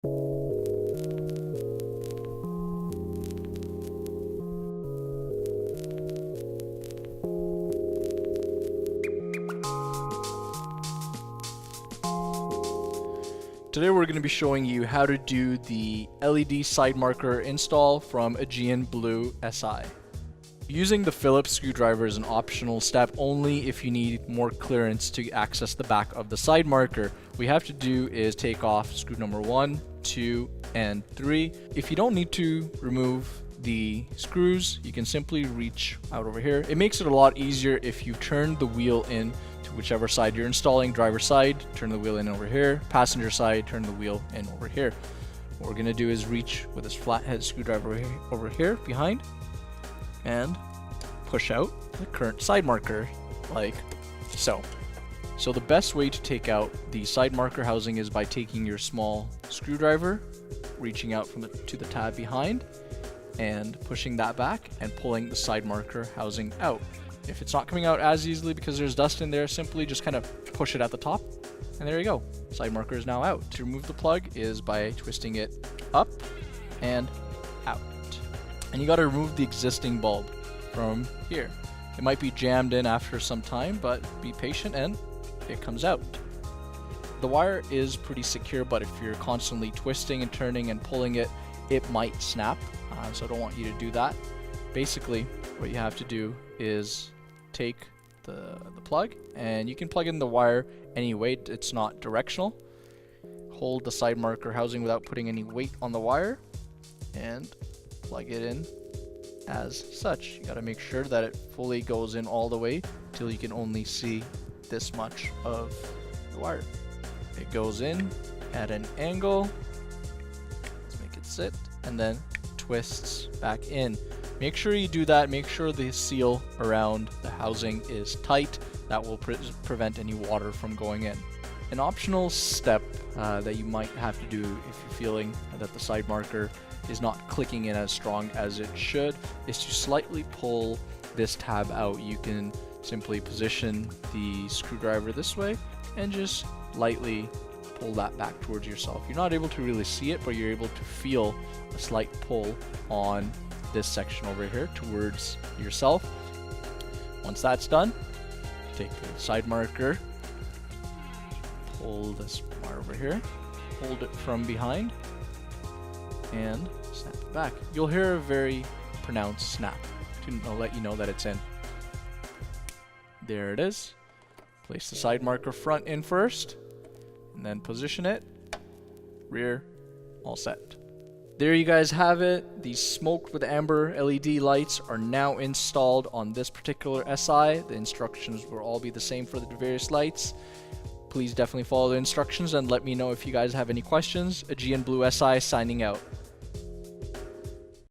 Today we're going to be showing you how to do the LED side marker install from a Gen Blue SI. Using the Phillips screwdriver is an optional step only if you need more clearance to access the back of the side marker. What you have to do is take off screw number 1, 2, and 3. If you don't need to remove the screws, you can simply reach out over here. It makes it a lot easier if you turn the wheel in to whichever side you're installing. Driver side, turn the wheel in over here. Passenger side, turn the wheel in over here. What we're going to do is reach with this flathead screwdriver over here behind and push out the current side marker like so. So the best way to take out the side marker housing is by taking your small screwdriver, reaching out to the tab behind, and pushing that back and pulling the side marker housing out. If it's not coming out as easily because there's dust in there, simply just kind of push it at the top, and there you go. Side marker is now out. To remove the plug is by twisting it up and out. And you got to remove the existing bulb from here. It might be jammed in after some time, but be patient and it comes out. The wire is pretty secure, but if you're constantly twisting and turning and pulling it, it might snap. So I don't want you to do that. Basically, what you have to do is take the plug, and you can plug in the wire any way. It's not directional. Hold the side marker housing without putting any weight on the wire and plug it in as such. You got to make sure that it fully goes in all the way till you can only see this much of the wire. It goes in at an angle. Let's make it sit, and then twists back in. Make sure you do that. Make sure the seal around the housing is tight. That will prevent any water from going in. An optional step that you might have to do if you're feeling that the side marker is not clicking in as strong as it should is to slightly pull this tab out. You can simply position the screwdriver this way and just lightly pull that back towards yourself. You're not able to really see it, but you're able to feel a slight pull on this section over here towards yourself. Once that's done, take the side marker, pull this wire over here, hold it from behind, and snap it back. You'll hear a very pronounced snap to let you know that it's in. There it is. Place the side marker front in first, and then position it, rear, all set. There you guys have it. These smoked with amber LED lights are now installed on this particular SI. The instructions will all be the same for the various lights. Please definitely follow the instructions and let me know if you guys have any questions. A Gen Blue SI signing out.